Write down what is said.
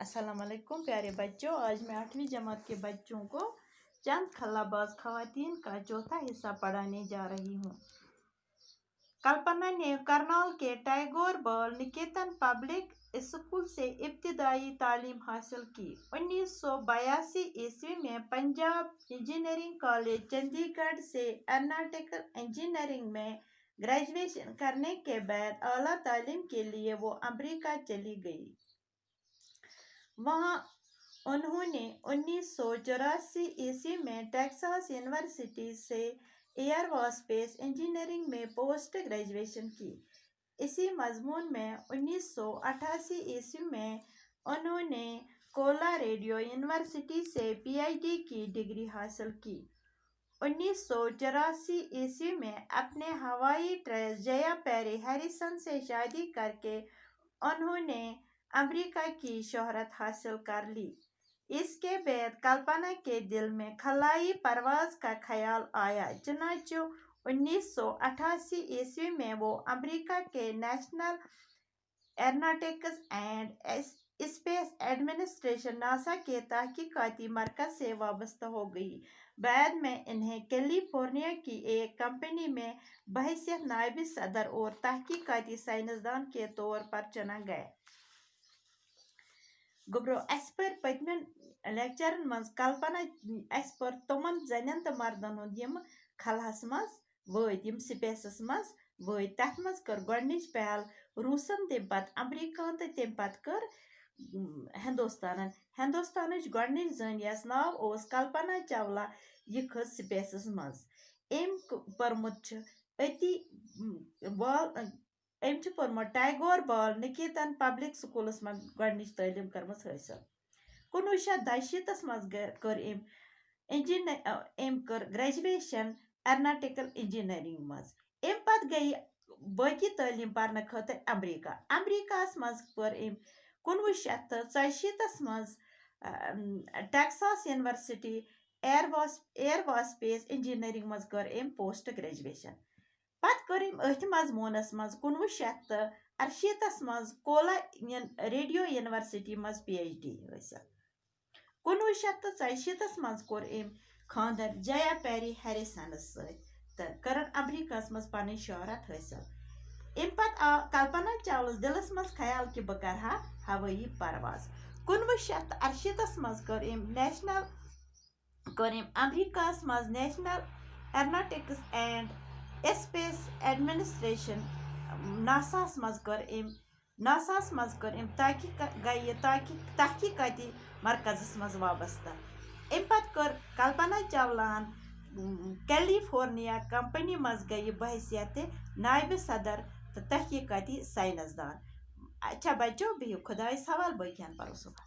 अस्सलाम वालेकुम प्यारे बच्चों। आज मैं 8वीं जमात के बच्चों को चंद खल्लाबाज खवातीन का चौथा हिस्सा पढ़ाने जा रही हूँ। कल्पना ने करनाल के टैगोर बाल निकेतन पब्लिक स्कूल से इब्तिदाई तालीम हासिल की। 1982 ईस्वी में पंजाब इंजीनियरिंग कॉलेज चंडीगढ़ से एरोनॉटिकल इंजीनियरिंग में ग्रेजुएशन करने के बाद आला तालीम के लिए वो अमेरिका चली गई। वहाँ उन्होंने 1984 ईस्वी में टेक्सास यूनिवर्सिटी से एयरस्पेस इंजीनियरिंग में पोस्ट ग्रेजुएशन की। इसी मजमून में 1988 ईस्वी में उन्होंने कोलोराडो यूनिवर्सिटी से पीएचडी की डिग्री हासिल की। 1984 ईस्वी में अपने हवाई ट्रेस जया पेरी हैरिसन से शादी करके उन्होंने अमेरिका की शोहरत हासिल कर ली। इसके बाद कल्पना के दिल में खलाई परवाज का ख्याल आया। चुनांचे 1988 ईस्वी में वो अमेरिका के national aeronautics and space administration NASA के तहकीकाती मरकज से वाबस्ता हो गई। बाद में इन्हें कैलिफोर्निया की एक कंपनी में बहैसियत नायब सदर और तहकीकाती साइंसदान के तौर पर चुना गया। गोब्रो पर पतमन लेक्चरन मज कल्पना पर तमन जन तो मर्दन हूं खलहस मज वत स्पेसस मज वत तथ मज कर गोडनिच पहल रूसन तम पत अमरीका तो तम पत कर हिंदुस्तान गोडनिच जन यस नाव ओस कल्पना चावला यह खस स्पेसस मज एम पर्मुत अति पोर्मुत टैगोर बाल निकेतन पब्लिक स्कूलस मज गोडनिच तालीम करमस हासिल। 1917 मज कर कर ग्रेजुएशन एरोनॉटिकल इंजीनियरिंग मज। एम पत गई बाकी तालीम पढ़ने खतर अमरीका मज पर 1947 मज टेक्सास यूनिवर्सिटी एयरस्पेस इंजीनियरिंग मज कर पोस्ट ग्रेजुएशन। पत कर अथ मजमूनस मज 1968 मज कोलोराडो यूनिवर्सिटी मज पीएचडी हासिल। 1947 मज कोर खानदर जया पेरी हैरिसनस करन अमरीका मज पन शोहरत हासिल। अम पत आव कल्पना चावला दिलस मज ख्याल कि बह करहा हवाई परवाज। 1968 मज कर अमरीका मज national aeronautics and space administration NASA मज कर तहकीकाती मरकजस मज वाबस्ता। अम पत कर कल्पना चावलान कैलिफोर्निया कंपनी मज गई बहैसियत नायब सदर तो तहकीकाती साइंसदान। अच्छा बच्चों, बिहु खुदायस हवाल, बकियान परो सुबह।